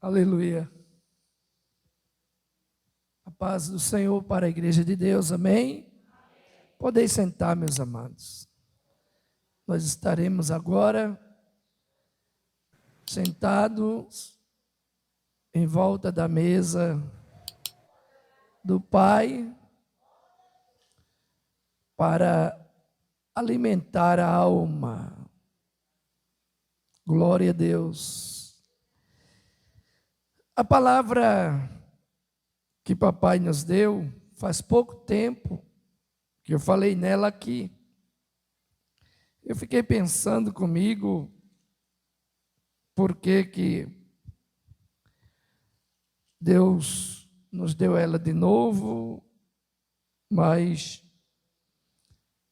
Aleluia. A paz do Senhor para a igreja de Deus, amém? Podeis sentar, meus amados. Nós estaremos agora sentados em volta da mesa do Pai para alimentar a alma. Glória a Deus. A palavra que papai nos deu, faz pouco tempo que eu falei nela aqui. Eu fiquei pensando comigo, por que Deus nos deu ela de novo, mas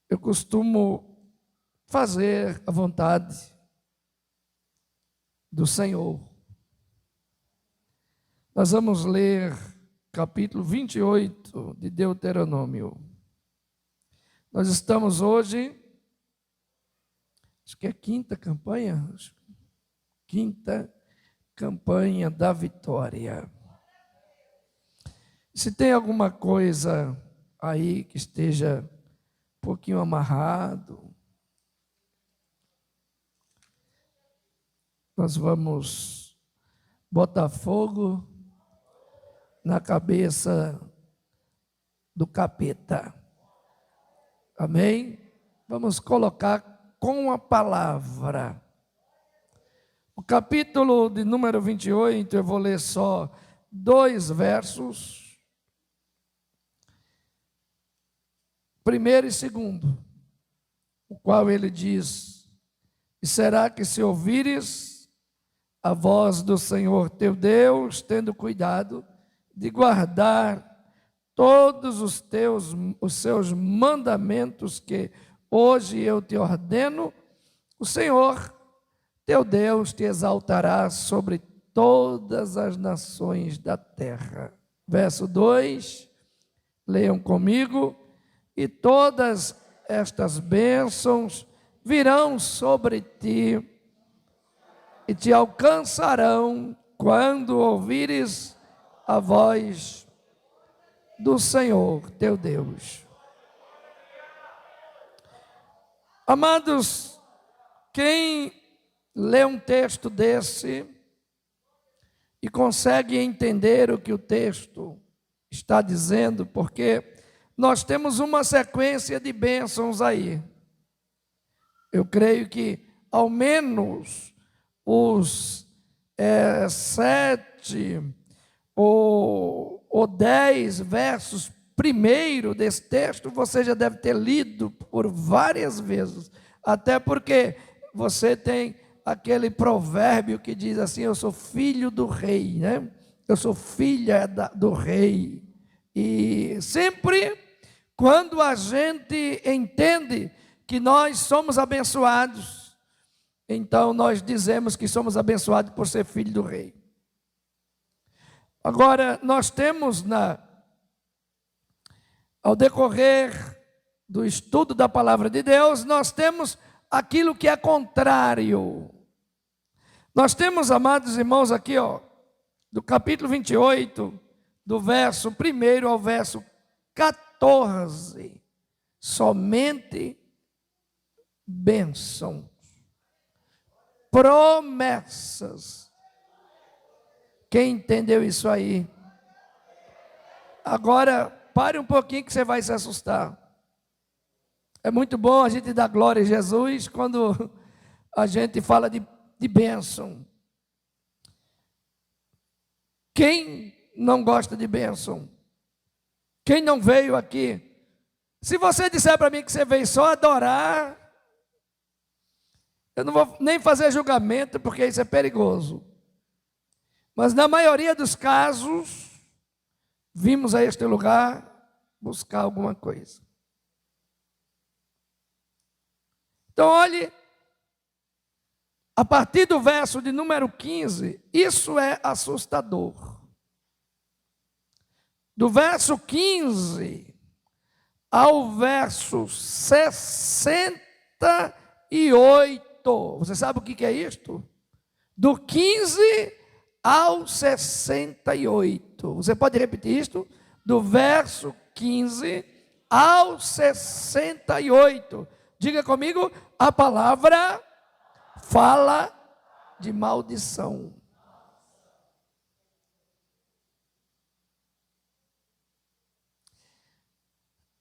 eu costumo fazer a vontade do Senhor. Nós vamos ler capítulo 28 de Deuteronômio. Nós estamos hoje, acho que é quinta campanha da vitória. Se tem alguma coisa aí que esteja um pouquinho amarrado, nós vamos botar fogo na cabeça do capeta. Amém? Vamos colocar com a palavra. O capítulo de número 28, eu vou ler só 2 versos. Primeiro e segundo, o qual ele diz: E será que se ouvires a voz do Senhor teu Deus, tendo cuidado de guardar todos os seus mandamentos que hoje eu te ordeno, o Senhor teu Deus te exaltará sobre todas as nações da terra. Verso 2, leiam comigo: E todas estas bênçãos virão sobre ti e te alcançarão quando ouvires a voz do Senhor teu Deus. Amados, quem lê um texto desse e consegue entender o que o texto está dizendo, porque nós temos uma sequência de bênçãos aí. Eu creio que ao menos os 7 ou 10 versos primeiro desse texto, você já deve ter lido por várias vezes, até porque você tem aquele provérbio que diz assim: eu sou filho do rei, né? Eu sou filha do rei. E sempre quando a gente entende que nós somos abençoados, então nós dizemos que somos abençoados por ser filho do rei. Agora, nós temos ao decorrer do estudo da palavra de Deus, nós temos aquilo que é contrário. Nós temos, amados irmãos, aqui, do capítulo 28, do verso 1 ao verso 14, somente bênçãos, promessas. Quem entendeu isso aí? Agora, pare um pouquinho que você vai se assustar. É muito bom a gente dar glória a Jesus quando a gente fala de bênção. Quem não gosta de bênção? Quem não veio aqui? Se você disser para mim que você veio só adorar, eu não vou nem fazer julgamento, porque isso é perigoso. Mas na maioria dos casos, vimos a este lugar buscar alguma coisa. Então, olhe, a partir do verso de número 15, isso é assustador. Do verso 15 ao verso 68, você sabe o que é isto? Do 15 ao 68. Você pode repetir isto? Do verso 15 ao 68. Diga comigo, a palavra fala de maldição.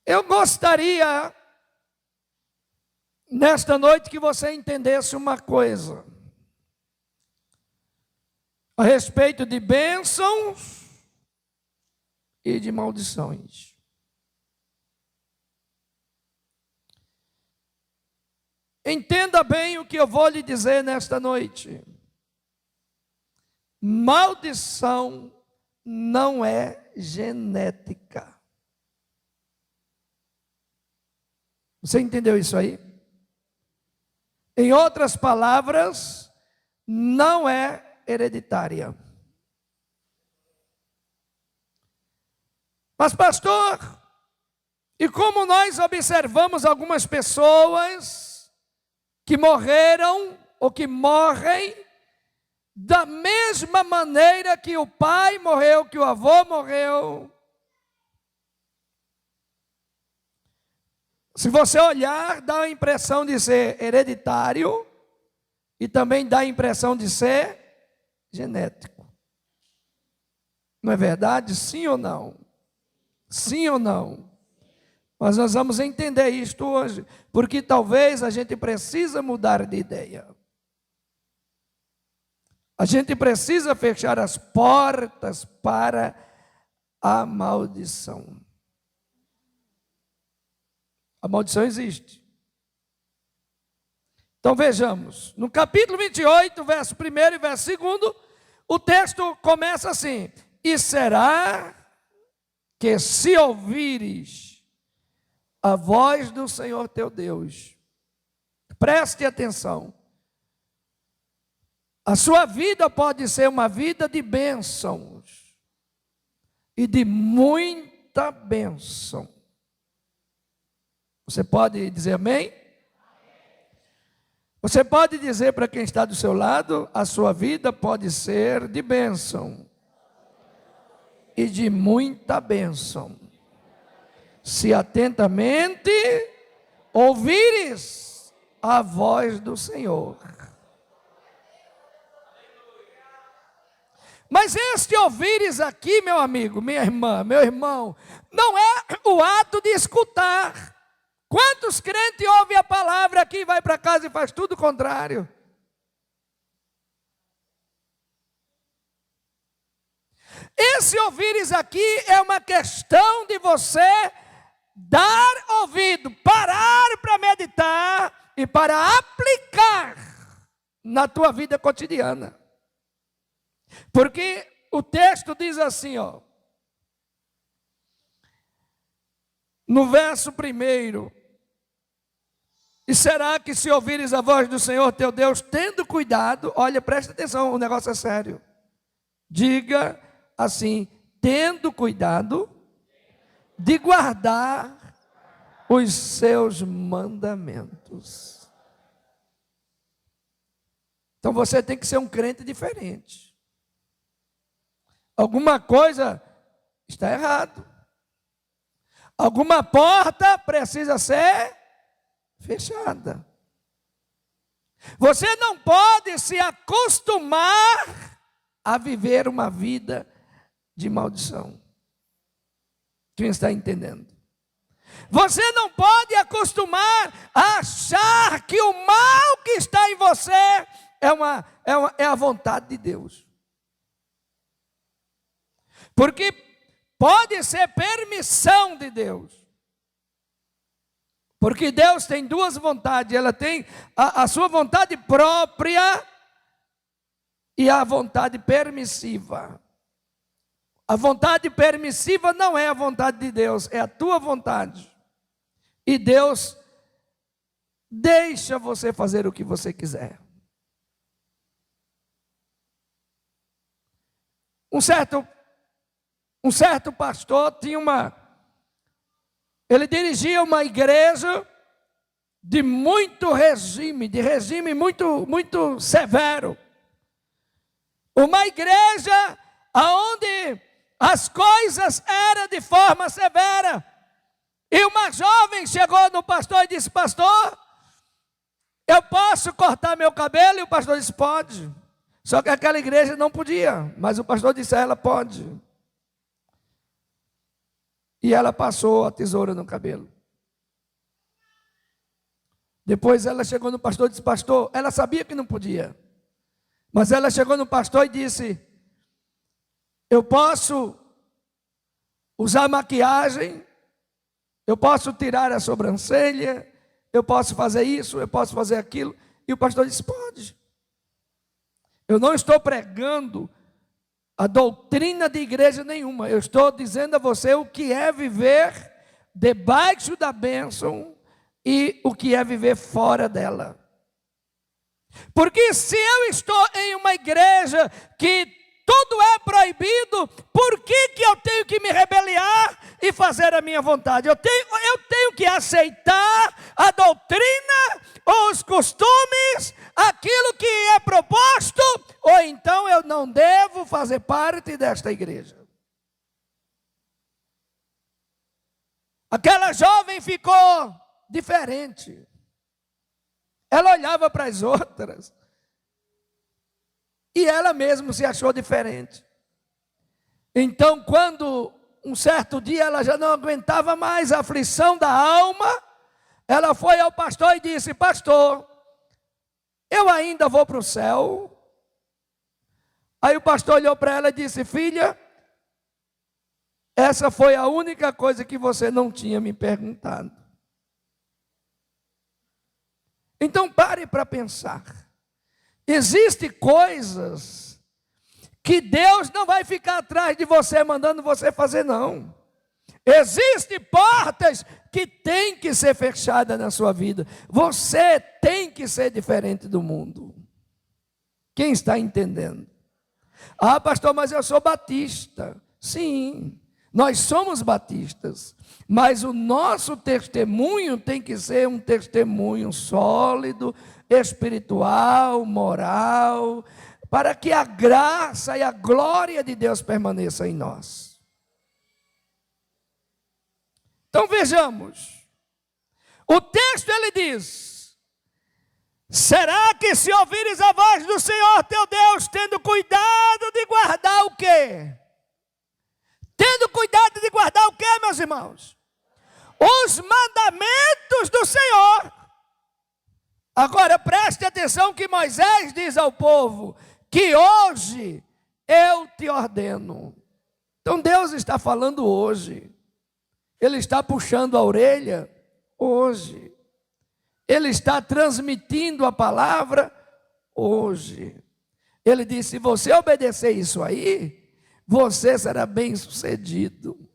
Eu gostaria, nesta noite, que você entendesse uma coisa a respeito de bênçãos e de maldições. Entenda bem o que eu vou lhe dizer nesta noite. Maldição não é genética. Você entendeu isso aí? Em outras palavras, não é hereditária. Mas, pastor, e como nós observamos algumas pessoas que morreram ou que morrem da mesma maneira que o pai morreu, que o avô morreu. Se você olhar, dá a impressão de ser hereditário e também dá a impressão de ser genético. Não é verdade? Sim ou não? Sim ou não? Mas nós vamos entender isto hoje, porque talvez a gente precisa mudar de ideia. A gente precisa fechar as portas para a maldição. A maldição existe. Então vejamos, no capítulo 28, verso 1 e verso 2, o texto começa assim: e será que se ouvires a voz do Senhor teu Deus, preste atenção, a sua vida pode ser uma vida de bênçãos e de muita bênção. Você pode dizer amém? Você pode dizer para quem está do seu lado, a sua vida pode ser de bênção e de muita bênção, se atentamente ouvires a voz do Senhor. Mas este ouvires aqui, meu amigo, minha irmã, meu irmão, não é o ato de escutar. Quantos crentes ouvem a palavra aqui, vai para casa e faz tudo o contrário? Esse ouvires aqui é uma questão de você dar ouvido, parar para meditar e para aplicar na tua vida cotidiana. Porque o texto diz assim, ó, no verso 1, e será que se ouvires a voz do Senhor teu Deus, tendo cuidado, olha, presta atenção, o negócio é sério. Diga assim, tendo cuidado de guardar os seus mandamentos. Então você tem que ser um crente diferente. Alguma coisa está errado. Alguma porta precisa ser fechada. Você não pode se acostumar a viver uma vida de maldição. Quem está entendendo? Você não pode acostumar a achar que o mal que está em você é a vontade de Deus. Porque pode ser permissão de Deus. Porque Deus tem duas vontades. Ela tem a sua vontade própria e a vontade permissiva. A vontade permissiva não é a vontade de Deus, é a tua vontade. E Deus deixa você fazer o que você quiser. Um certo pastor ele dirigia uma igreja de muito regime, muito severo. Uma igreja onde as coisas eram de forma severa. E uma jovem chegou no pastor e disse: pastor, eu posso cortar meu cabelo? E o pastor disse: pode. Só que aquela igreja não podia, mas o pastor disse a ela: pode. E ela passou a tesoura no cabelo. Depois ela chegou no pastor e disse: pastor, ela sabia que não podia, mas ela chegou no pastor e disse: eu posso usar maquiagem, eu posso tirar a sobrancelha, eu posso fazer isso, eu posso fazer aquilo. E o pastor disse: pode. Eu não estou pregando a doutrina de igreja nenhuma. Eu estou dizendo a você o que é viver debaixo da bênção e o que é viver fora dela. Porque se eu estou em uma igreja que tudo é proibido, por que eu tenho que me rebeliar e fazer a minha vontade? Eu tenho que aceitar a doutrina, os costumes, aquilo que é proposto, ou então eu não devo fazer parte desta igreja. Aquela jovem ficou diferente. Ela olhava para as outras e ela mesma se achou diferente. Então, quando um certo dia ela já não aguentava mais a aflição da alma, ela foi ao pastor e disse: pastor, eu ainda vou para o céu? Aí o pastor olhou para ela e disse: filha, essa foi a única coisa que você não tinha me perguntado. Então pare para pensar. Existem coisas que Deus não vai ficar atrás de você, mandando você fazer, não. Existem portas que têm que ser fechadas na sua vida. Você tem que ser diferente do mundo. Quem está entendendo? Ah, pastor, mas eu sou batista. Sim, nós somos batistas. Mas o nosso testemunho tem que ser um testemunho sólido, espiritual, moral, para que a graça e a glória de Deus permaneça em nós. Então vejamos, o texto ele diz: será que se ouvires a voz do Senhor teu Deus, tendo cuidado de guardar o quê? Tendo cuidado de guardar o quê, meus irmãos? Os mandamentos do Senhor. Agora preste atenção que Moisés diz ao povo: que hoje eu te ordeno. Então Deus está falando hoje. Ele está puxando a orelha hoje. Ele está transmitindo a palavra hoje. Ele disse: se você obedecer isso aí, você será bem sucedido.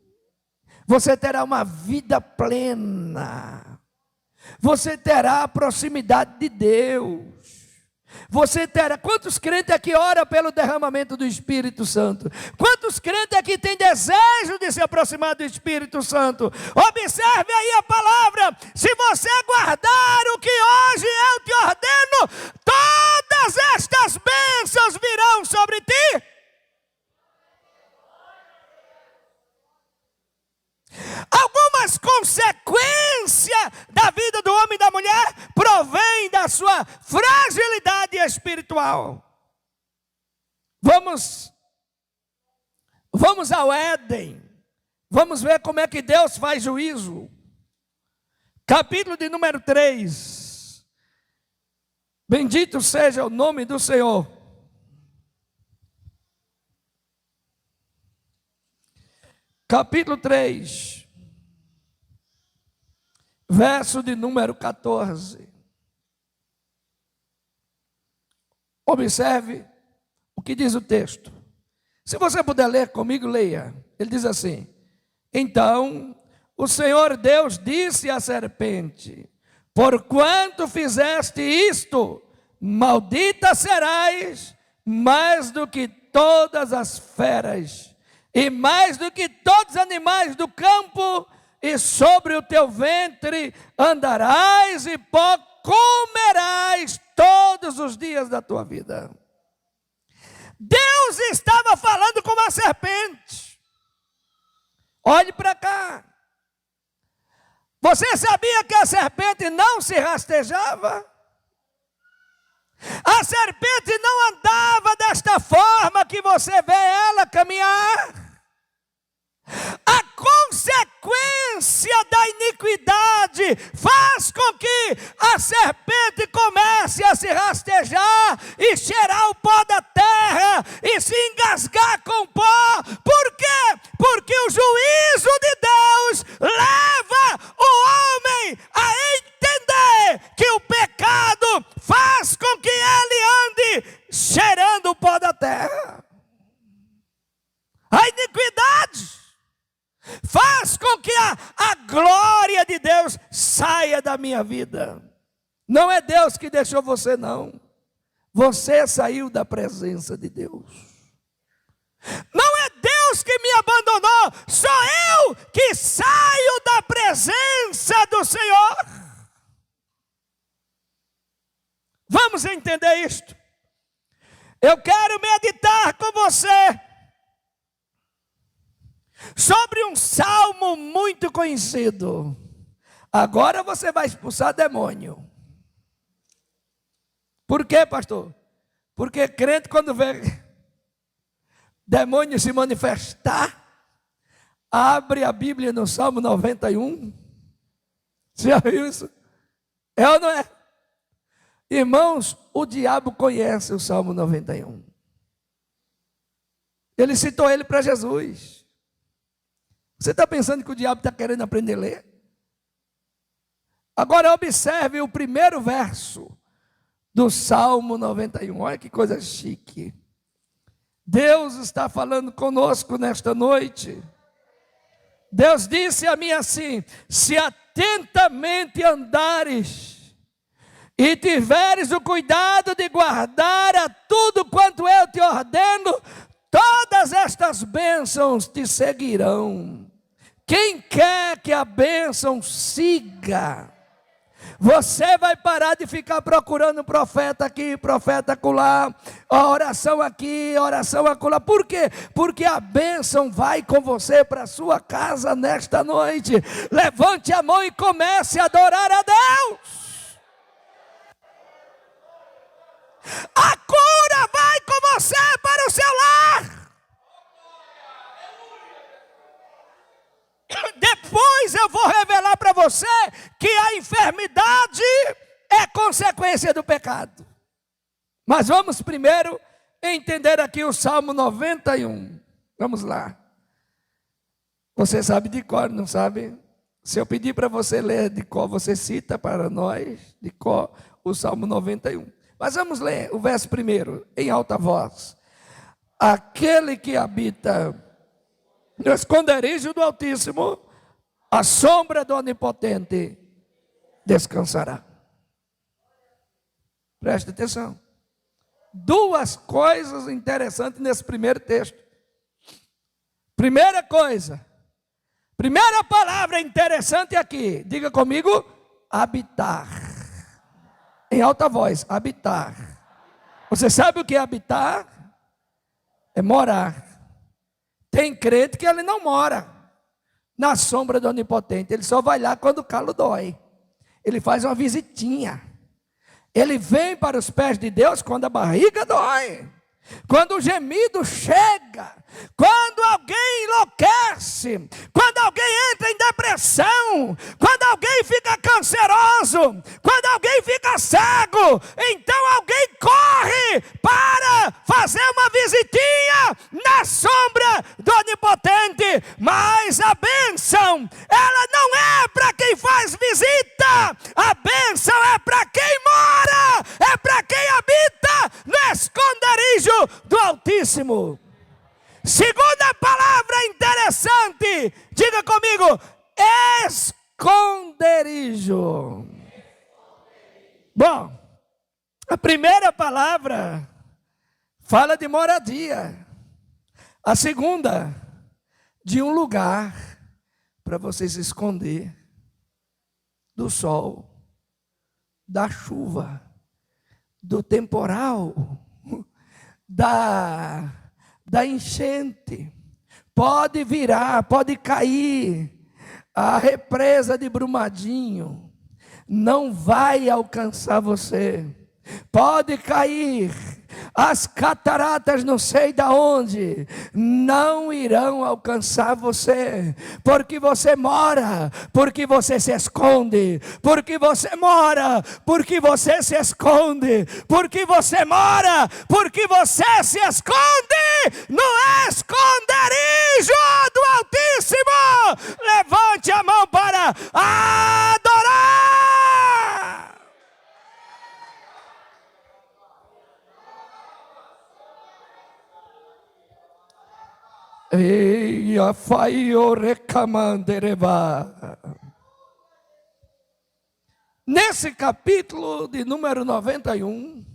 Você terá uma vida plena. Você terá a proximidade de Deus. Você terá... Quantos crentes aqui oram pelo derramamento do Espírito Santo? Quantos crentes aqui têm desejo de se aproximar do Espírito Santo? Observe aí a palavra: se você guardar o que hoje eu te ordeno, todas estas bênçãos virão sobre ti. Algumas consequências da vida do homem e da mulher provém da sua fragilidade espiritual. Vamos ao Éden. Vamos ver como é que Deus faz juízo. Capítulo de número 3. Bendito seja o nome do Senhor. Capítulo 3, verso de número 14. Observe o que diz o texto. Se você puder ler comigo, leia. Ele diz assim: então o Senhor Deus disse à serpente: porquanto fizeste isto, maldita serás mais do que todas as feras, e mais do que todos os animais do campo, e sobre o teu ventre andarás, e pó comerás todos os dias da tua vida. Deus estava falando com uma serpente. Olhe para cá. Você sabia que a serpente não se rastejava? A serpente não andava desta forma que você vê ela caminhar. A consequência da iniquidade faz com que a serpente comece a se rastejar e cheirar o pó da terra e se engasgar com pó. Por quê? Porque o juízo de Deus leva o homem a entender que o pecado faz com que ele ande cheirando o pó da terra. A iniquidade faz com que a glória de Deus saia da minha vida. Não é Deus que deixou você, não. Você saiu da presença de Deus. Não é Deus que me abandonou, sou eu que saio da presença do Senhor. Vamos entender isto. Eu quero meditar com você sobre um salmo muito conhecido. Agora você vai expulsar demônio. Por quê, pastor? Porque crente, quando vê demônio se manifestar, abre a Bíblia no Salmo 91. Você já viu isso? É ou não é? Irmãos, o diabo conhece o Salmo 91. Ele citou ele para Jesus. Você está pensando que o diabo está querendo aprender a ler? Agora observe o primeiro verso do Salmo 91. Olha que coisa chique. Deus está falando conosco nesta noite. Deus disse a mim assim: se atentamente andares e tiveres o cuidado de guardar a tudo quanto eu te ordeno, todas estas bênçãos te seguirão. Quem quer que a bênção siga, você vai parar de ficar procurando profeta aqui, profeta acolá, oração aqui, oração acolá. Por quê? Porque a bênção vai com você para a sua casa nesta noite. Levante a mão e comece a adorar a Deus. A cura vai com você para o seu lar. Depois eu vou revelar para você que a enfermidade é consequência do pecado. Mas vamos primeiro entender aqui o Salmo 91. Vamos lá. Você sabe de cor, não sabe? Se eu pedir para você ler de cor, você cita para nós de cor o Salmo 91. Mas vamos ler o verso primeiro, em alta voz. Aquele que habita no esconderijo do Altíssimo, a sombra do Onipotente descansará. Preste atenção. Duas coisas interessantes nesse primeiro texto. Primeira coisa, primeira palavra interessante aqui, diga comigo, habitar. Em alta voz, habitar. Você sabe o que é habitar? É morar. Tem crente que ele não mora na sombra do Onipotente. Ele só vai lá quando o calo dói. Ele faz uma visitinha. Ele vem para os pés de Deus quando a barriga dói. Quando o gemido chega, quando alguém enlouquece, quando alguém entra em depressão, quando alguém fica canceroso, quando alguém fica cego, então alguém corre para fazer uma visitinha na sombra do Onipotente. Mas a bênção, ela não é para quem faz visita, a bênção é para quem mora, é para quem habita no esconderijo do Altíssimo. Segunda palavra interessante, diga comigo, esconderijo. Bom, a primeira palavra fala de moradia. A segunda, de um lugar para você se esconder do sol, da chuva, do temporal, da enchente. Pode virar, pode cair. A represa de Brumadinho não vai alcançar você. Pode cair. As cataratas não sei de onde não irão alcançar você, porque você mora, porque você se esconde, porque você mora, porque você se esconde, porque você mora, porque você se esconde no esconderijo do Altíssimo. Levante a mão para adorar. Ei, a faio recamandereba. Nesse capítulo de número 91,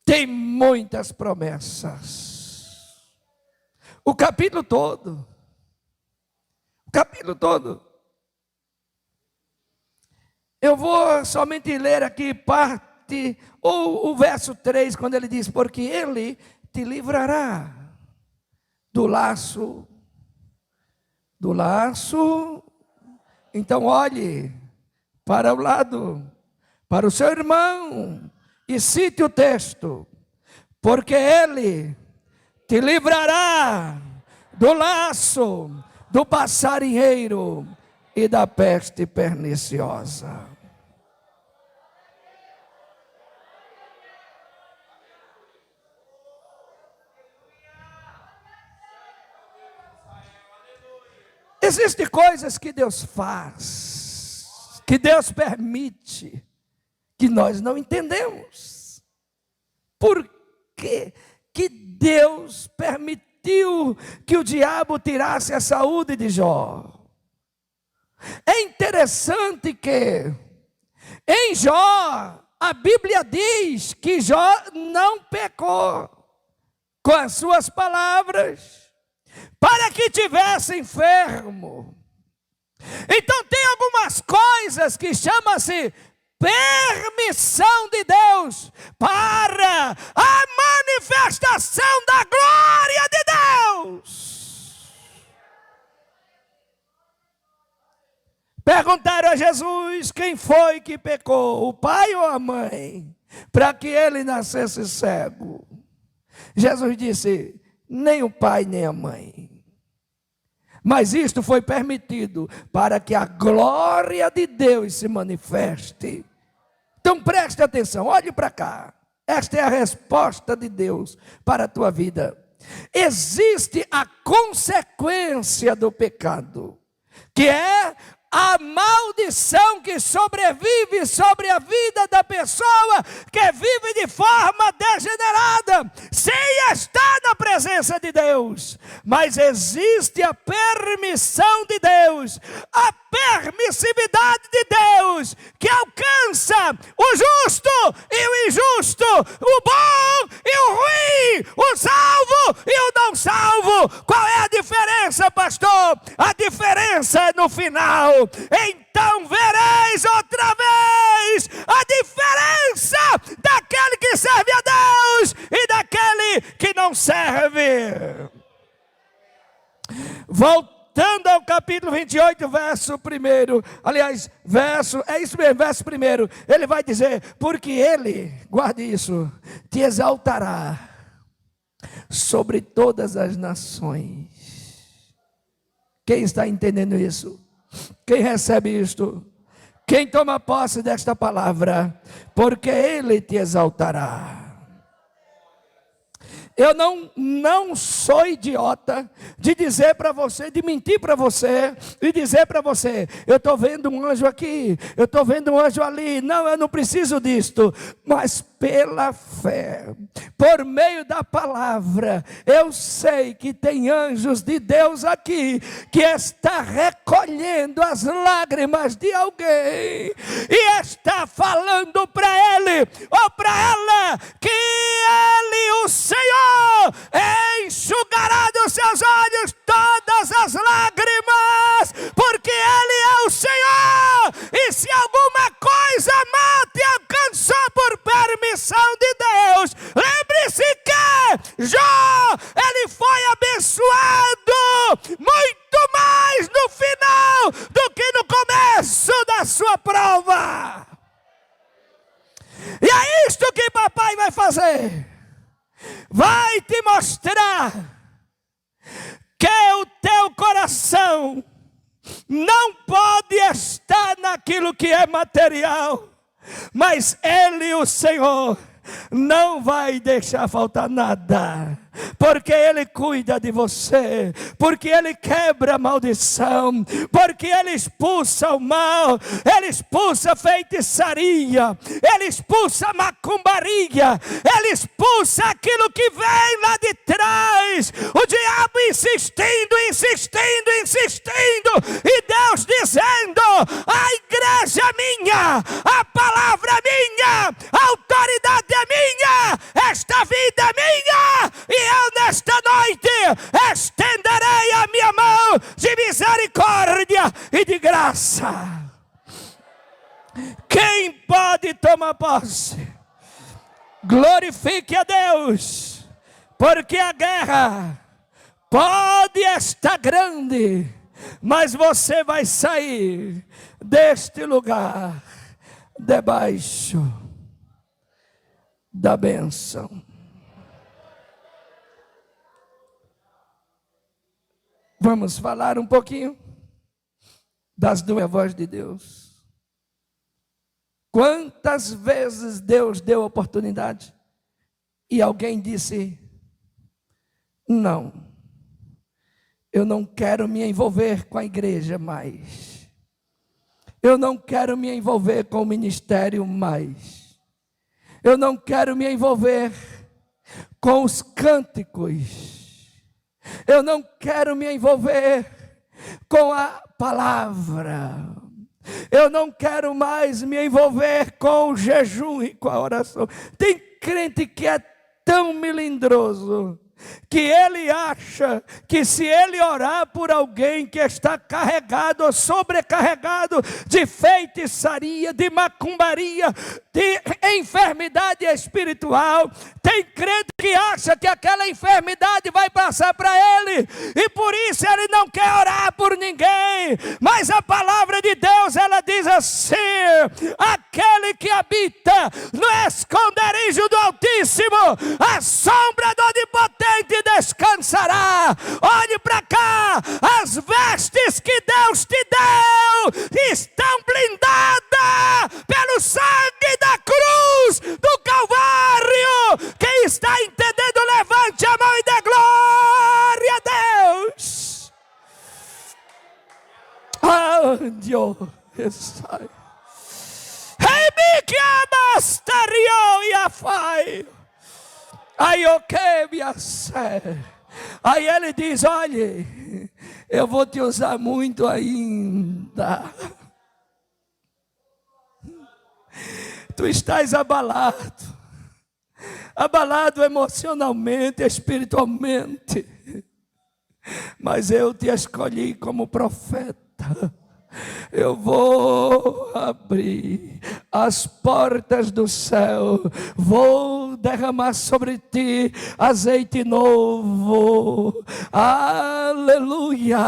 tem muitas promessas. O capítulo todo. Eu vou somente ler aqui parte, ou o verso 3, quando ele diz: porque ele te livrará do laço. Então olhe para o lado, para o seu irmão, e cite o texto: porque ele te livrará do laço, do passarinheiro e da peste perniciosa. Existem coisas que Deus faz, que Deus permite, que nós não entendemos. Por que Deus permitiu que o diabo tirasse a saúde de Jó? É interessante que em Jó, a Bíblia diz que Jó não pecou com as suas palavras, para que tivesse enfermo. Então tem algumas coisas que chama-se permissão de Deus para a manifestação da glória de Deus. Perguntaram a Jesus quem foi que pecou, o pai ou a mãe, para que ele nascesse cego. Jesus disse: nem o pai nem a mãe, mas isto foi permitido para que a glória de Deus se manifeste. Então preste atenção, olhe para cá. Esta é a resposta de Deus para a tua vida. Existe a consequência do pecado, que é a maldição que sobrevive sobre a vida da pessoa que vive de forma degenerada, sem estar na presença de Deus. Mas existe a permissão de Deus, a permissividade de Deus, que alcança o justo e o injusto, o bom e o ruim, o salvo e o não salvo. Qual é a diferença, pastor? A diferença é no final. Então vereis outra vez a diferença daquele que serve a Deus e daquele que não serve. Voltando ao capítulo 28, verso 1, aliás, é isso mesmo, verso 1, ele vai dizer: porque ele, guarde isso, te exaltará sobre todas as nações. Quem está entendendo isso? Quem recebe isto? Quem toma posse desta palavra? Porque ele te exaltará. Eu não sou idiota de dizer para você, de mentir para você e dizer para você: eu estou vendo um anjo aqui, eu estou vendo um anjo ali. Não, eu não preciso disto. Mas pela fé, por meio da palavra, eu sei que tem anjos de Deus aqui, que está recolhendo as lágrimas de alguém e está falando para ele ou para ela que ele, o Senhor, enxugará dos seus olhos todas as lágrimas, porque ele é o Senhor. E se alguma coisa má te alcançou por permissão de Deus, lembre-se que Pai vai fazer? Vai te mostrar que o teu coração não pode estar naquilo que é material, mas Ele, o Senhor, não vai deixar faltar nada, porque Ele cuida de você, porque Ele quebra a maldição, porque Ele expulsa o mal, Ele expulsa a feitiçaria, Ele expulsa a macumbaria, Ele expulsa aquilo que vem lá de trás, o diabo insistindo, e Deus dizendo: a igreja é minha, a palavra é minha, a autoridade é minha, esta vida é minha, e eu nesta noite estenderei a minha mão de misericórdia e de graça. Quem pode tomar posse? Glorifique a Deus, porque a guerra pode estar grande, mas você vai sair deste lugar debaixo da bênção. Vamos falar um pouquinho das duas vozes de Deus. Quantas vezes Deus deu oportunidade e alguém disse: não, eu não quero me envolver com a igreja mais, eu não quero me envolver com o ministério mais, eu não quero me envolver com os cânticos, eu não quero me envolver com a palavra, eu não quero mais me envolver com o jejum e com a oração. Tem crente que é tão melindroso que ele acha que se ele orar por alguém que está carregado ou sobrecarregado de feitiçaria, de macumbaria, de enfermidade espiritual, tem crente que acha que aquela enfermidade vai passar para ele, e por isso ele não quer orar por ninguém. Mas a palavra de Deus, ela diz assim: aquele que habita no esconderijo do Altíssimo, a sombra do Onipotente descansará. Olhe para cá, as vestes que Deus te deu estão blindadas pelo sangue da cruz do Calvário. Quem está entendendo, levante a mão e dê glória a Deus. Deus, aí ele diz: olhe, eu vou te usar muito ainda. Tu estás abalado emocionalmente, espiritualmente, mas eu te escolhi como profeta. Eu vou abrir as portas do céu, vou derramar sobre ti azeite novo, aleluia,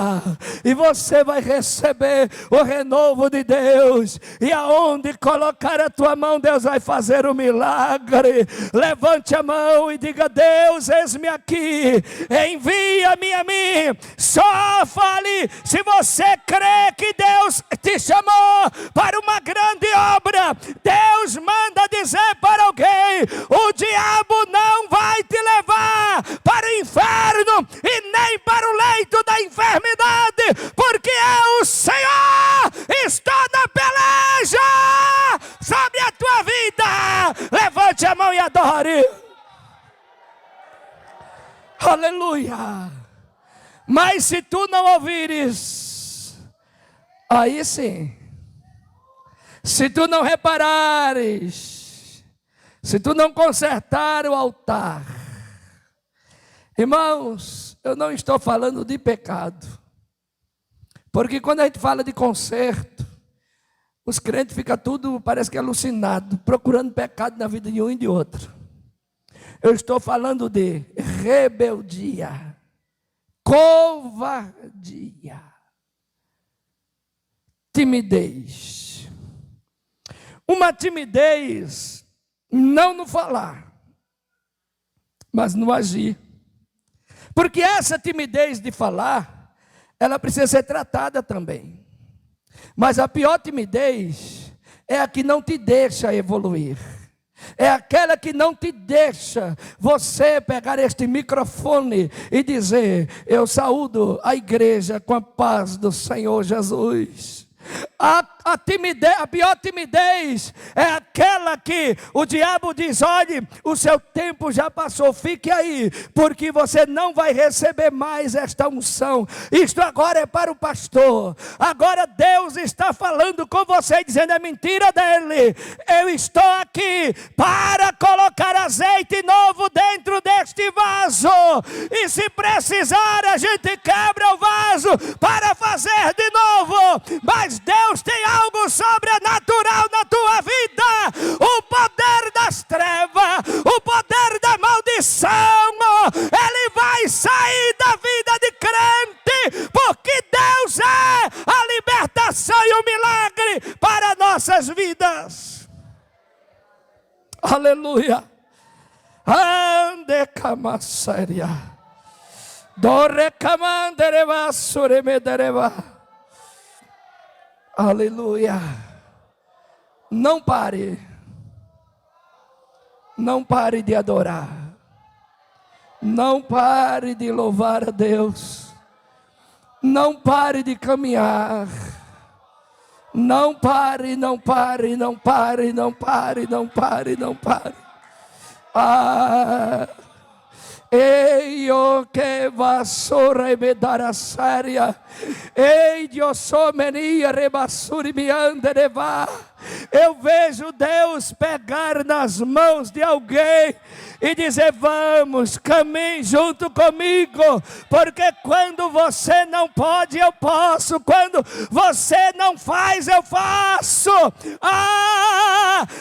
e você vai receber o renovo de Deus, e aonde colocar a tua mão, Deus vai fazer um milagre. Levante a mão e diga: Deus, eis-me aqui, envia-me a mim. Só fale se você crê que Deus te chamou para uma grande obra. Deus manda dizer para alguém: o diabo não vai te levar para o inferno e nem para o leito da enfermidade, porque o Senhor está na peleja sobre a tua vida. Levante a mão e adore. Aleluia. Mas se tu não ouvires, aí sim, se tu não reparares, se tu não consertar o altar, irmãos, eu não estou falando de pecado, porque quando a gente fala de conserto, os crentes ficam tudo, parece que alucinado, procurando pecado na vida de um e de outro. Eu estou falando de rebeldia, covardia, timidez. Uma timidez não no falar, mas não agir. Porque essa timidez de falar, ela precisa ser tratada também. Mas a pior timidez é a que não te deixa evoluir. É aquela que não te deixa você pegar este microfone e dizer: eu saúdo a igreja com a paz do Senhor Jesus. A timidez, a pior timidez é aquela que o diabo diz: olhe, o seu tempo já passou, fique aí, porque você não vai receber mais esta unção. Isto agora é para o pastor. Agora Deus está falando com você, dizendo: é mentira dele. Eu estou aqui para colocar azeite novo dentro deste vaso, e se precisar a gente quebra o vaso para fazer de novo. Mas Deus tem algo sobrenatural na tua vida. O poder das trevas, o poder da maldição, ele vai sair da vida de crente, porque Deus é a libertação e o milagre para nossas vidas. Aleluia. Ande camasseria. Dore camandereva suremedereva. Aleluia. Não pare. Não pare de adorar. Não pare de louvar a Deus. Não pare de caminhar. Não pare, não pare, não pare, não pare, não pare, não pare. Ei, o que vassoura e me dará séria. Ei, Deus sou menia rebassuri me andereva. Eu vejo Deus pegar nas mãos de alguém e dizer: vamos, caminhe junto comigo, porque quando você não pode, eu posso. Quando você não faz, eu faço.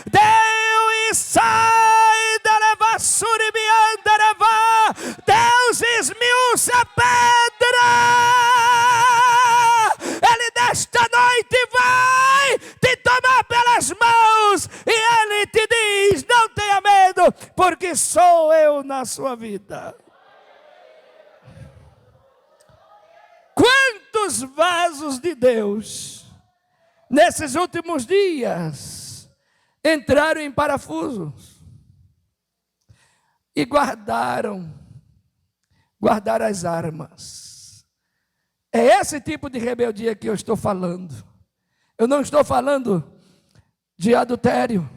Deus sai da levassuri me andereva. Deus esmiuça a pedra. Ele desta noite vai te tomar pelas mãos e ele te diz: não tenha medo, porque sou eu na sua vida. Quantos vasos de Deus nesses últimos dias entraram em parafusos e guardaram as armas. É esse tipo de rebeldia que eu estou falando. Eu não estou falando de adultério.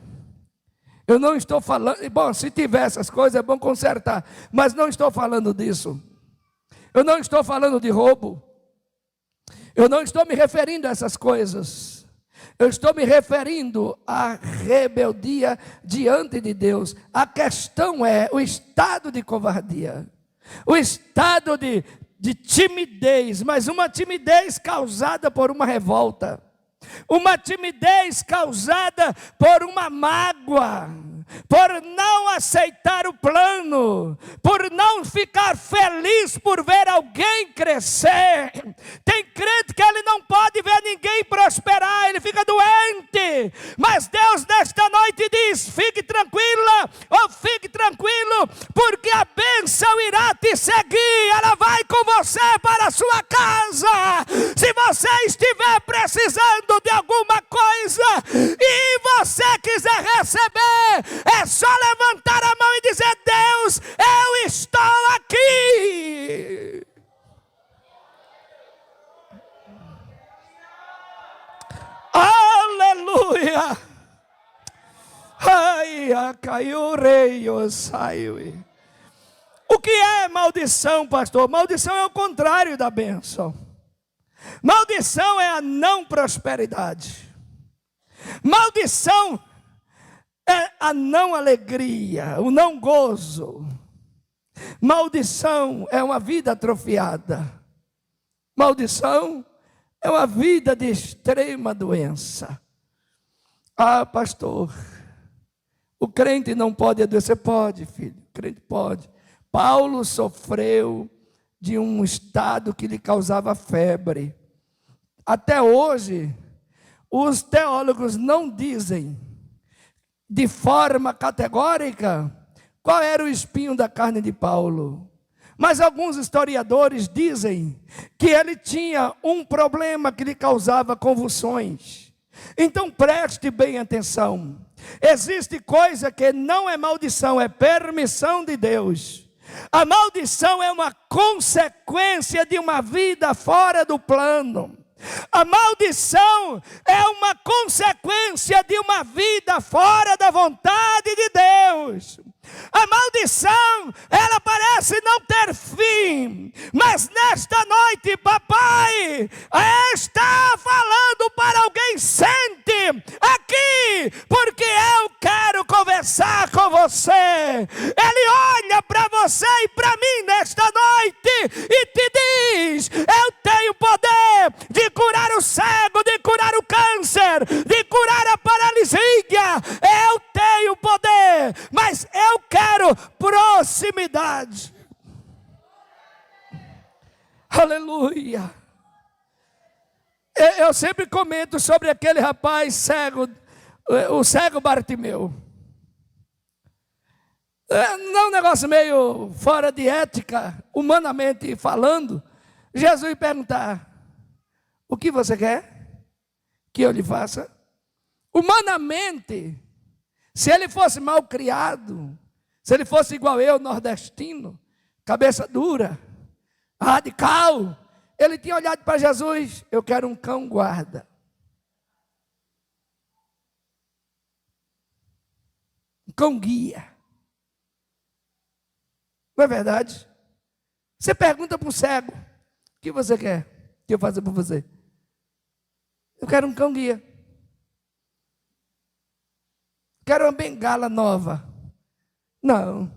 Eu não estou falando... Bom, se tiver essas coisas é bom consertar. Mas não estou falando disso. Eu não estou falando de roubo. Eu não estou me referindo a essas coisas. Eu estou me referindo à rebeldia diante de Deus. A questão é o estado de covardia. O estado de timidez, mas uma timidez causada por uma revolta, uma timidez causada por uma mágoa, por não aceitar o plano, por não ficar feliz por ver alguém crescer. Tem crente que ele não pode ver ninguém prosperar, ele fica doente, mas Deus nesta noite diz: fique tranquila, ou fique tranquilo, porque a bênção irá te seguir, ela vai com você para a sua casa. Se você estiver precisando de alguma coisa e você quiser receber, é só levantar a mão e dizer: Deus, eu estou aqui. Aleluia. Ai, caiu rei, saiu. O que é maldição, pastor? Maldição é o contrário da bênção. Maldição é a não prosperidade. Maldição é a não alegria, o não gozo. Maldição é uma vida atrofiada. Maldição é uma vida de extrema doença. Pastor, o crente não pode adoecer. Pode, filho, o crente pode. Paulo sofreu de um estado que lhe causava febre. Até hoje, os teólogos não dizem de forma categórica Qual era o espinho da carne de Paulo? Mas alguns historiadores dizem que ele tinha um problema que lhe causava convulsões. Então preste bem atenção. Existe coisa que não é maldição, é permissão de Deus. A maldição é uma consequência de uma vida fora do plano. A maldição é uma consequência de uma vida fora da vontade de Deus. A maldição, ela parece não ter fim, mas nesta noite, papai está falando para alguém, sente aqui, porque eu quero conversar com você. Ele olha para você e para mim nesta noite e te diz: eu tenho poder de curar o cego, de curar o câncer, de curar a paralisia. Eu tenho poder, mas eu quero proximidade. Aleluia. Eu sempre comento sobre aquele rapaz cego, o cego Bartimeu. Não é um negócio meio fora de ética, humanamente falando. Jesus perguntar: o que você quer que eu lhe faça? Humanamente, se ele fosse mal criado, se ele fosse igual eu, nordestino, cabeça dura, radical, ele tinha olhado para Jesus: eu quero um cão guarda. Um cão guia. Não é verdade? Você pergunta para o cego: o que você quer que eu faça por você? Eu quero um cão guia. Quero uma bengala nova. Não.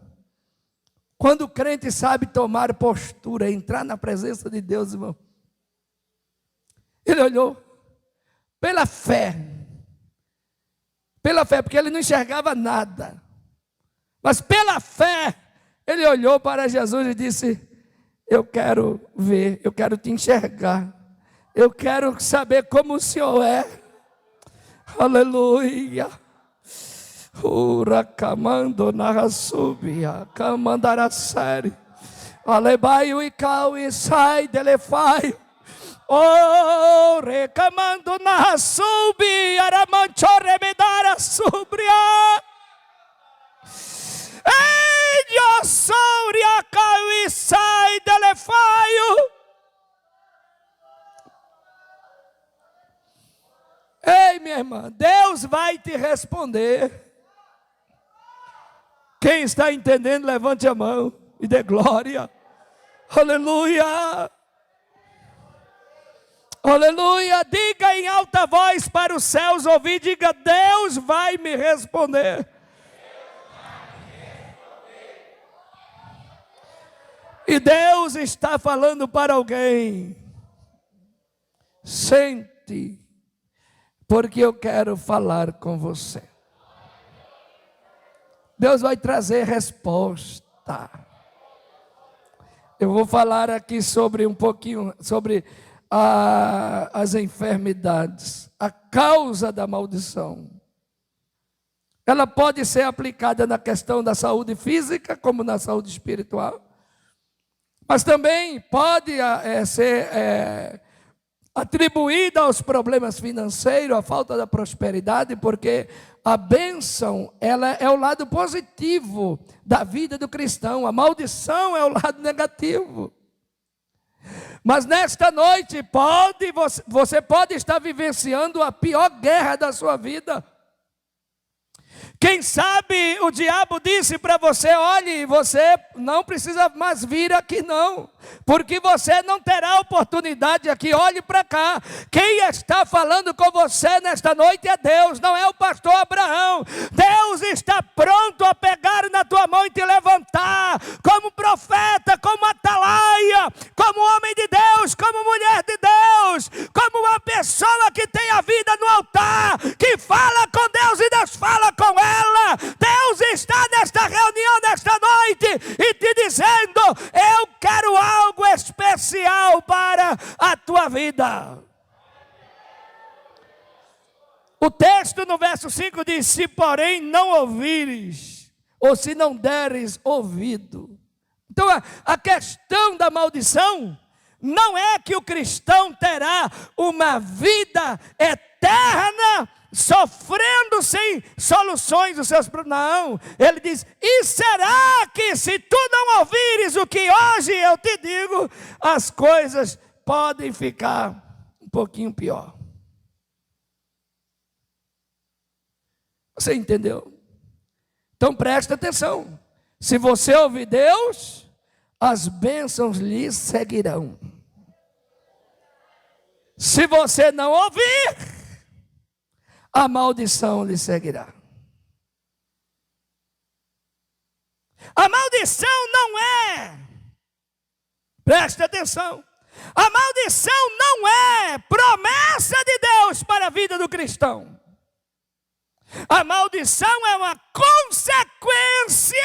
Quando o crente sabe tomar postura, entrar na presença de Deus, irmão, ele olhou pela fé, porque ele não enxergava nada, mas pela fé, ele olhou para Jesus e disse: eu quero ver, eu quero te enxergar, eu quero saber como o Senhor é. Aleluia. Camando na subia, camandara série, alebaio e cal e sai delefai, recamando na subia, aramanchore medara subia, eu souria cal e sai delefaio. Ei, minha irmã, Deus vai te responder. Quem está entendendo, levante a mão e dê glória. Aleluia. Aleluia. Diga em alta voz para os céus ouvir, diga: Deus vai me responder. E Deus está falando para alguém: sente, porque eu quero falar com você. Deus vai trazer resposta. Eu vou falar aqui sobre um pouquinho, sobre as enfermidades, a causa da maldição. Ela pode ser aplicada na questão da saúde física, como na saúde espiritual, mas também pode ser atribuída aos problemas financeiros, à falta da prosperidade, porque a bênção, ela é o lado positivo da vida do cristão, a maldição é o lado negativo. Mas nesta noite, você pode estar vivenciando a pior guerra da sua vida. Quem sabe o diabo disse para você: olhe, você não precisa mais vir aqui não, porque você não terá oportunidade aqui, olhe para cá. Quem está falando com você nesta noite é Deus, não é o pastor Abraão. Deus está pronto a pegar na tua mão e te levantar, como profeta, como atalaia, como homem de Deus, como mulher de Deus, como uma pessoa que tem a vida no altar, que fala com Deus e Deus fala com ela. Deus está nesta reunião, nesta noite, e te dizendo: eu quero algo especial para a tua vida. O texto no verso 5 diz: se porém não ouvires ou se não deres ouvido. Então a questão da maldição não é que o cristão terá uma vida eterna sofrendo sem soluções dos seus problemas. Não, ele diz: e será que se tu não ouvires o que hoje eu te digo, as coisas podem ficar um pouquinho pior. Você entendeu? Então presta atenção. Se você ouvir Deus, as bênçãos lhe seguirão. Se você não ouvir, a maldição lhe seguirá. A maldição não é, presta atenção, a maldição não é promessa de Deus para a vida do cristão. A maldição é uma consequência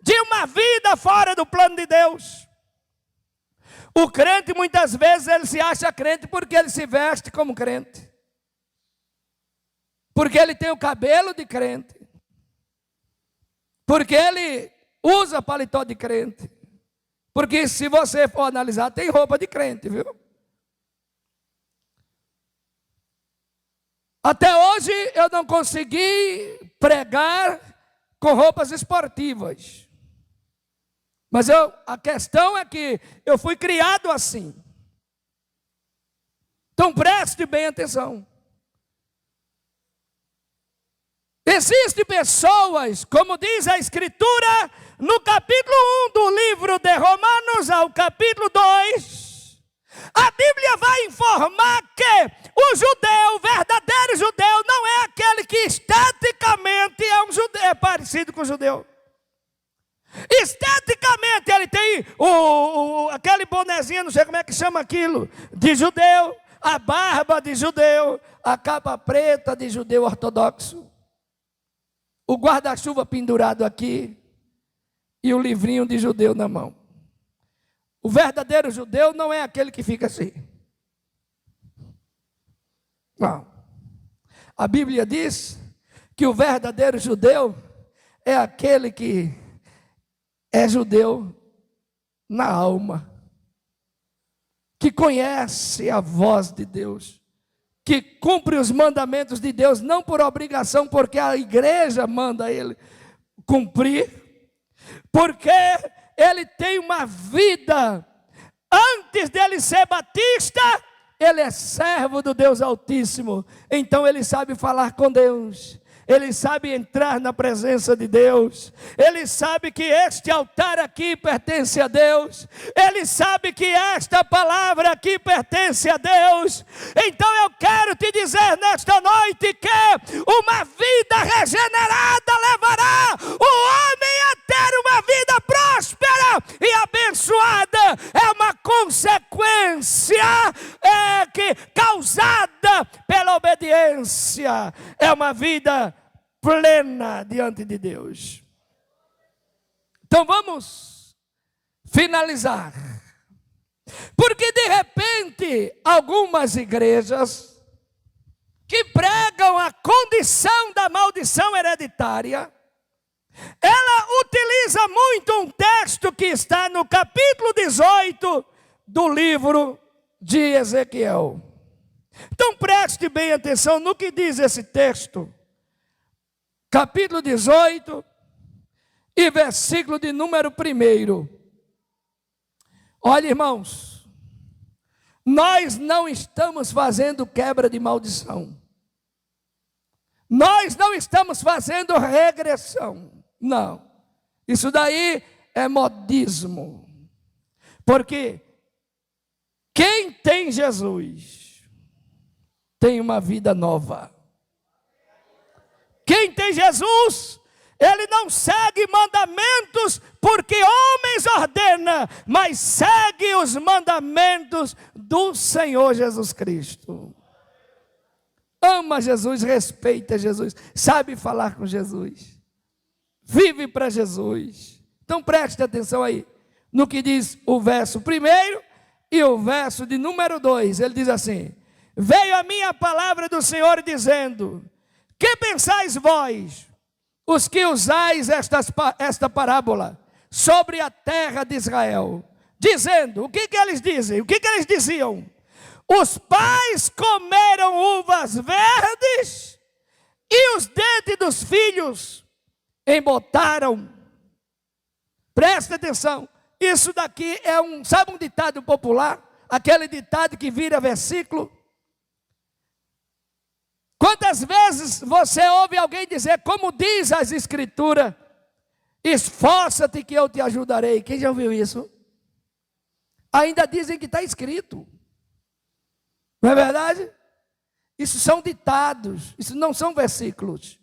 de uma vida fora do plano de Deus. O crente muitas vezes ele se acha crente porque ele se veste como crente. Porque ele tem o cabelo de crente. Porque ele usa paletó de crente. Porque se você for analisar, tem roupa de crente, viu? Até hoje eu não consegui pregar com roupas esportivas. Mas a questão é que eu fui criado assim. Então preste bem atenção. Existem pessoas, como diz a Escritura, no capítulo 1 do livro de Romanos ao capítulo 2, a Bíblia vai informar que o judeu, o verdadeiro judeu, não é aquele que esteticamente é parecido com o judeu. Esteticamente ele tem aquele bonezinho, não sei como é que chama aquilo, de judeu, a barba de judeu, a capa preta de judeu ortodoxo, o guarda-chuva pendurado aqui e o livrinho de judeu na mão. O verdadeiro judeu não é aquele que fica assim. Não. A Bíblia diz que o verdadeiro judeu é aquele que é judeu na alma, que conhece a voz de Deus, que cumpre os mandamentos de Deus, não por obrigação, porque a igreja manda ele cumprir, porque ele tem uma vida, antes dele ser batista, ele é servo do Deus Altíssimo, então ele sabe falar com Deus, ele sabe entrar na presença de Deus, ele sabe que este altar aqui pertence a Deus, ele sabe que esta palavra aqui pertence a Deus. Então eu quero te dizer nesta noite que uma vida regenerada levará o homem a ter uma vida próspera e abençoada. É uma consequência causada pela obediência, é uma vida plena diante de Deus. Então vamos finalizar, porque de repente algumas igrejas que pregam a condição da maldição hereditária, ela utiliza muito um texto que está no capítulo 18 do livro de Ezequiel. Então preste bem atenção no que diz esse texto, capítulo 18 e versículo de número 1. Olha, irmãos, nós não estamos fazendo quebra de maldição, nós não estamos fazendo regressão, não, isso daí é modismo, porque quem tem Jesus tem uma vida nova. Quem tem Jesus, ele não segue mandamentos porque homens ordenam, mas segue os mandamentos do Senhor Jesus Cristo. Ama Jesus, respeita Jesus, sabe falar com Jesus, vive para Jesus. Então preste atenção aí no que diz o verso 1 e o verso de número 2. Ele diz assim: veio a minha palavra do Senhor dizendo: que pensais vós? os que usais esta parábola sobre a terra de Israel, dizendo, o que eles dizem? O que eles diziam? Os pais comeram uvas verdes e os dentes dos filhos embotaram. Presta atenção, isso daqui é sabe um ditado popular? Aquele ditado que vira versículo? Quantas vezes você ouve alguém dizer, como diz as escrituras, esforça-te que eu te ajudarei. Quem já ouviu isso? Ainda dizem que está escrito. Não é verdade? Isso são ditados, isso não são versículos.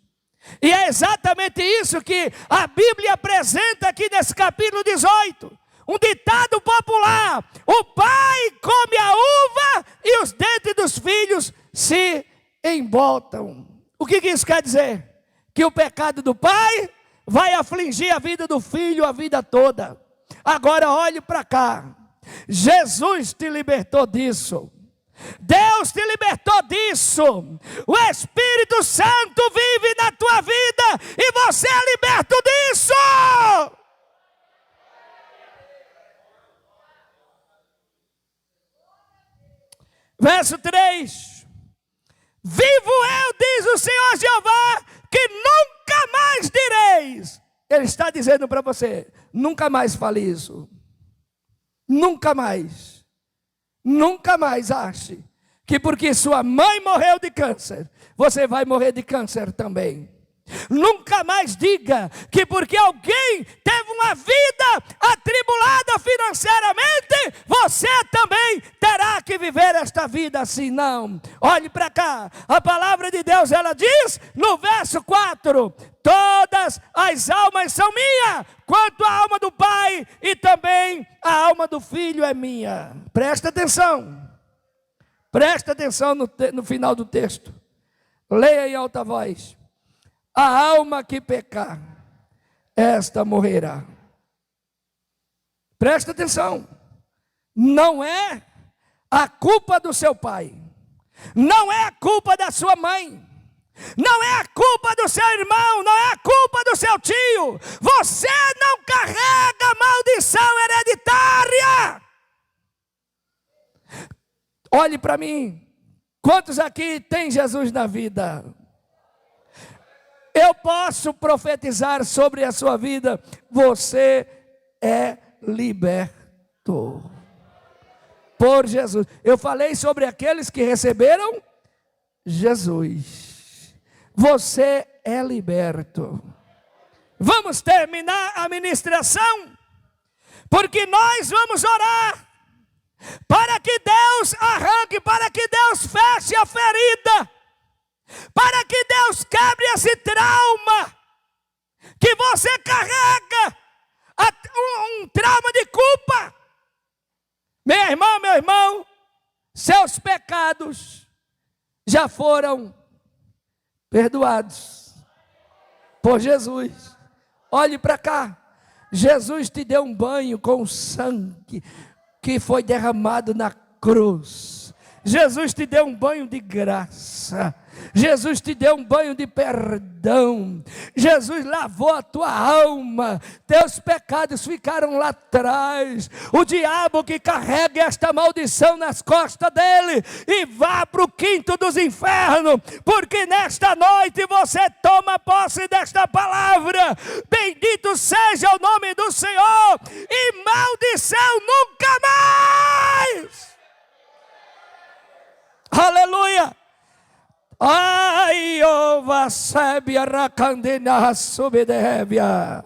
E é exatamente isso que a Bíblia apresenta aqui nesse capítulo 18. Um ditado popular: o pai come a uva e os dentes dos filhos se embotam. O que isso quer dizer? Que o pecado do pai vai afligir a vida do filho a vida toda. Agora olhe para cá. Jesus te libertou disso. Deus te libertou disso. O Espírito Santo vive na tua vida e você é liberto disso. Verso 3. Vivo eu, diz o Senhor Jeová, que nunca mais direis. Ele está dizendo para você, nunca mais fale isso. Nunca mais. Nunca mais ache que porque sua mãe morreu de câncer, você vai morrer de câncer também. Nunca mais diga que porque alguém teve uma vida atribulada financeiramente, você também terá que viver esta vida assim. Não, olhe para cá, a palavra de Deus, ela diz no verso 4, todas as almas são minhas, quanto a alma do pai e também a alma do filho é minha. Presta atenção no final do texto, leia em alta voz. A alma que pecar, esta morrerá. Presta atenção. Não é a culpa do seu pai. Não é a culpa da sua mãe. Não é a culpa do seu irmão. Não é a culpa do seu tio. Você não carrega maldição hereditária. Olhe para mim. Quantos aqui tem Jesus na vida? Eu posso profetizar sobre a sua vida. Você é liberto por Jesus. Eu falei sobre aqueles que receberam Jesus. Você é liberto. Vamos terminar a ministração, porque nós vamos orar para que Deus arranque, para que Deus feche a ferida, para que Deus quebre esse trauma que você carrega, um trauma de culpa. Minha irmã, meu irmão, seus pecados já foram perdoados por Jesus. Olhe para cá, Jesus te deu um banho com o sangue que foi derramado na cruz. Jesus te deu um banho de graça. Jesus te deu um banho de perdão. Jesus lavou a tua alma. Teus pecados ficaram lá atrás. O diabo que carrega esta maldição nas costas dele e vá para o quinto dos infernos, porque nesta noite você toma posse desta palavra. Bendito seja o nome do Senhor, e maldição nunca mais. Aleluia. Ai, ova sebia racandina subdevia.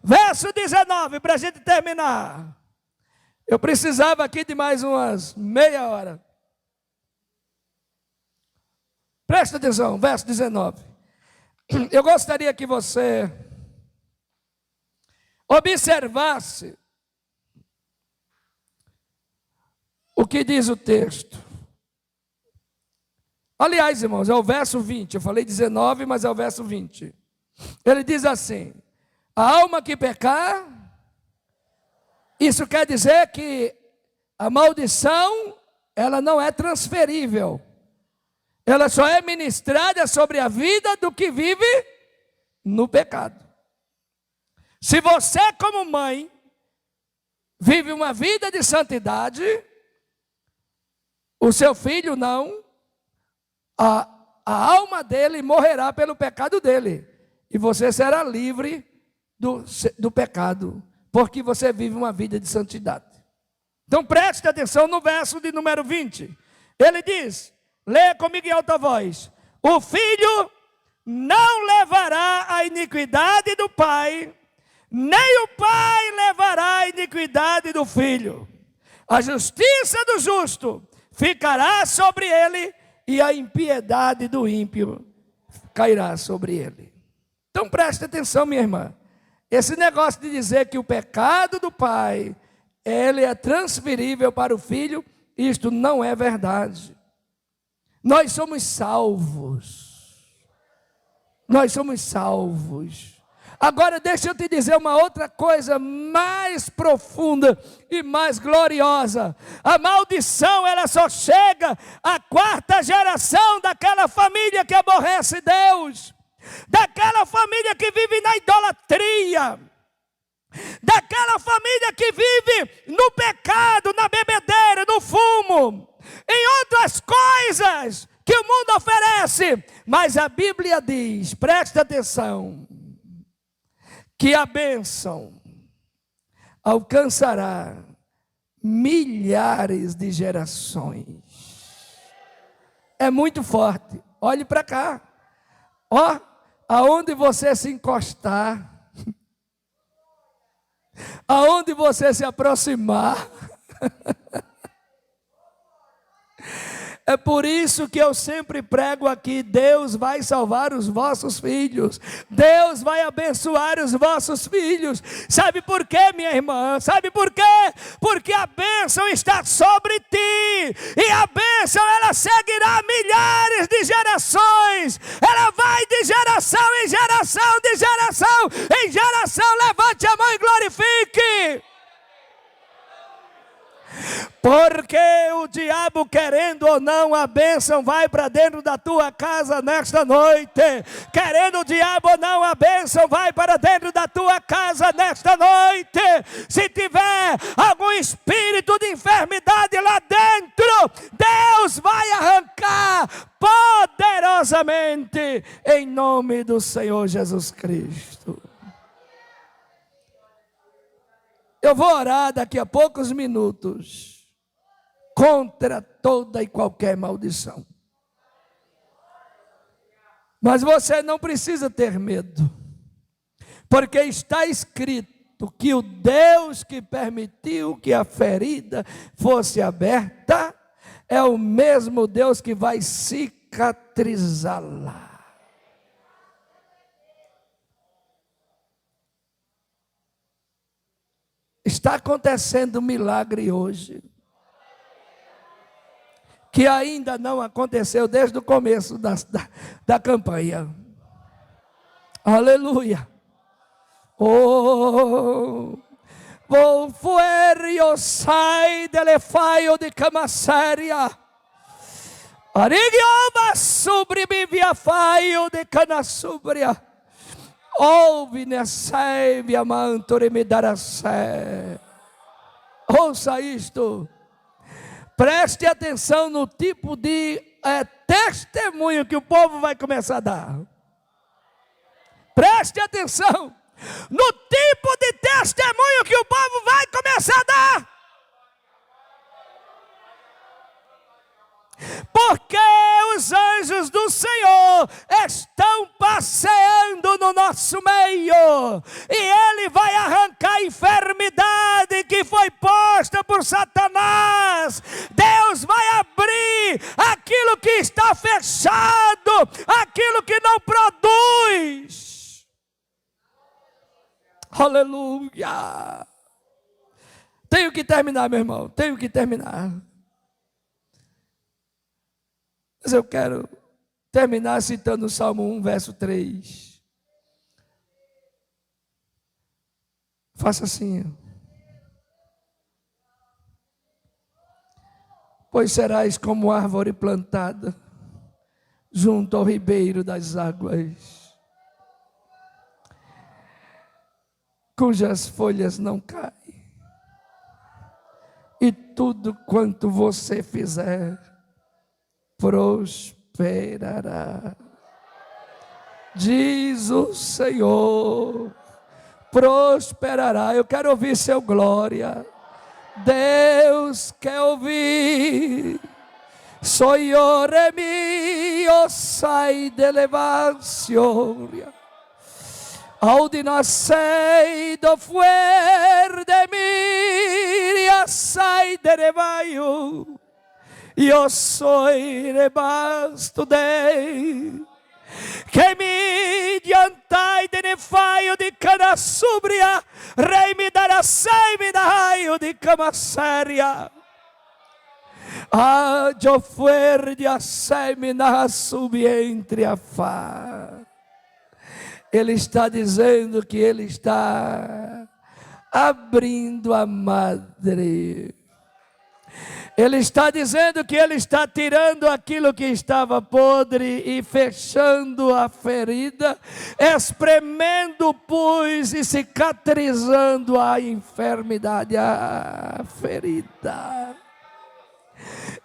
Verso 19, para a gente terminar. Eu precisava aqui de mais umas meia hora. Presta atenção, verso 19. Eu gostaria que você observasse o que diz o texto. Aliás, irmãos, é o verso 20. Eu falei 19, mas é o verso 20. Ele diz assim: a alma que pecar, isso quer dizer que a maldição, ela não é transferível. Ela só é ministrada sobre a vida do que vive no pecado. Se você, como mãe, vive uma vida de santidade, o seu filho não, a alma dele morrerá pelo pecado dele, e você será livre do pecado, porque você vive uma vida de santidade. Então preste atenção no verso de número 20, ele diz, leia comigo em alta voz, o filho não levará a iniquidade do pai, nem o pai levará a iniquidade do filho. A justiça do justo ficará sobre ele, e a impiedade do ímpio cairá sobre ele. Então preste atenção, minha irmã. Esse negócio de dizer que o pecado do pai, ele é transferível para o filho, isto não é verdade. Nós somos salvos. Nós somos salvos. Agora deixa eu te dizer uma outra coisa mais profunda e mais gloriosa. A maldição, ela só chega à quarta geração daquela família que aborrece Deus, daquela família que vive na idolatria, daquela família que vive no pecado, na bebedeira, no fumo, em outras coisas que o mundo oferece. Mas a Bíblia diz, presta atenção, que a bênção alcançará milhares de gerações. É muito forte. Olhe para cá. Ó, aonde você se encostar, aonde você se aproximar. É por isso que eu sempre prego aqui, Deus vai salvar os vossos filhos, Deus vai abençoar os vossos filhos. Sabe por quê, minha irmã? Sabe por quê? Porque a bênção está sobre ti, e a bênção ela seguirá milhares de gerações, ela vai de geração em geração, de geração em geração. Levante a mão e glorifique. Porque o diabo, querendo ou não, a bênção vai para dentro da tua casa nesta noite. Querendo o diabo ou não, a bênção vai para dentro da tua casa nesta noite. Se tiver algum espírito de enfermidade lá dentro, Deus vai arrancar poderosamente em nome do Senhor Jesus Cristo. Eu vou orar daqui a poucos minutos contra toda e qualquer maldição. Mas você não precisa ter medo, porque está escrito que o Deus que permitiu que a ferida fosse aberta é o mesmo Deus que vai cicatrizá-la. Está acontecendo um milagre hoje, que ainda não aconteceu desde o começo da campanha. Aleluia. Oh, vou fuerio sai dele faio de camaséria. Arigioba sobre vivia faio de canasubria. Ouve nessa via mantore me dará sé. Ouça isto. Preste atenção no tipo de testemunho que o povo vai começar a dar. Preste atenção no tipo de testemunho que o povo vai começar a dar. Porque os anjos do Senhor estão passeando no nosso meio, e Ele vai arrancar a enfermidade que foi posta por Satanás. Deus vai abrir aquilo que está fechado, aquilo que não produz. Aleluia. Tenho que terminar, meu irmão, tenho que terminar. Mas eu quero terminar citando o Salmo 1, verso 3. Faça assim. Pois serás como árvore plantada junto ao ribeiro das águas, cujas folhas não caem, e tudo quanto você fizer prosperará. Diz o Senhor, prosperará. Eu quero ouvir seu glória. Deus quer ouvir. Soy yo remio, sai de levancia. Audi nascido fuer de mí, sai de rebaio. Yo soy rebasto de que mi diantai de nefaio de cana súbria, rei me dará sei me daio de cama séria. Ah, yo fuer de asseminar subi entre a fá. Ele está dizendo que ele está abrindo a madre. Ele está dizendo que ele está tirando aquilo que estava podre e fechando a ferida, espremendo o pus e cicatrizando a enfermidade, a ferida.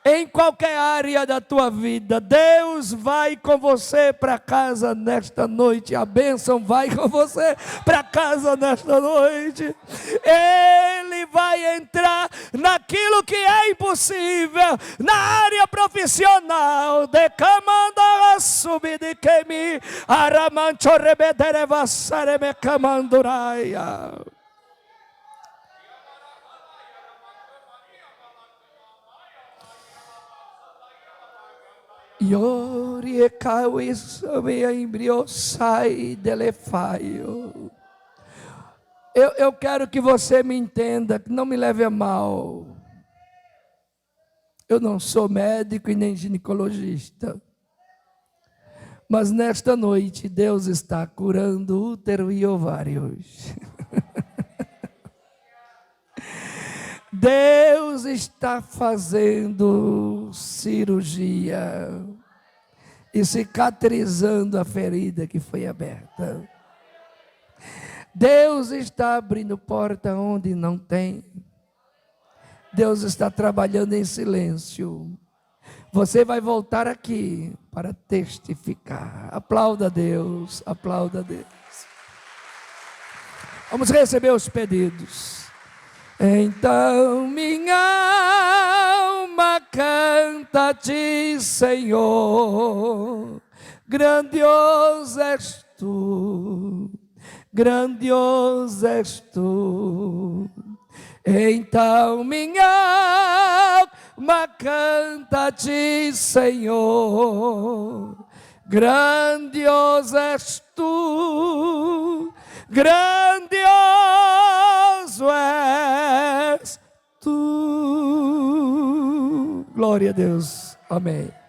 Em qualquer área da tua vida, Deus vai com você para casa nesta noite. A bênção vai com você para casa nesta noite. Ele vai entrar naquilo que é impossível, na área profissional. De camanda subir de queimi, aramancho rebedere vassare me camanduraia. Yori e cauis me embriou sai delefaio. Eu quero que você me entenda, que não me leve a mal. Eu não sou médico e nem ginecologista. Mas nesta noite Deus está curando útero e ovários. Deus está fazendo cirurgia e cicatrizando a ferida que foi aberta. Deus está abrindo porta onde não tem. Deus está trabalhando em silêncio. Você vai voltar aqui para testificar. Aplauda a Deus, aplauda a Deus. Vamos receber os pedidos. Então minha alma canta-te, Senhor, grandioso és tu, grandioso és tu. Então minha alma canta-te, Senhor, grandioso és tu, grandioso és tu. Glória a Deus. Amém.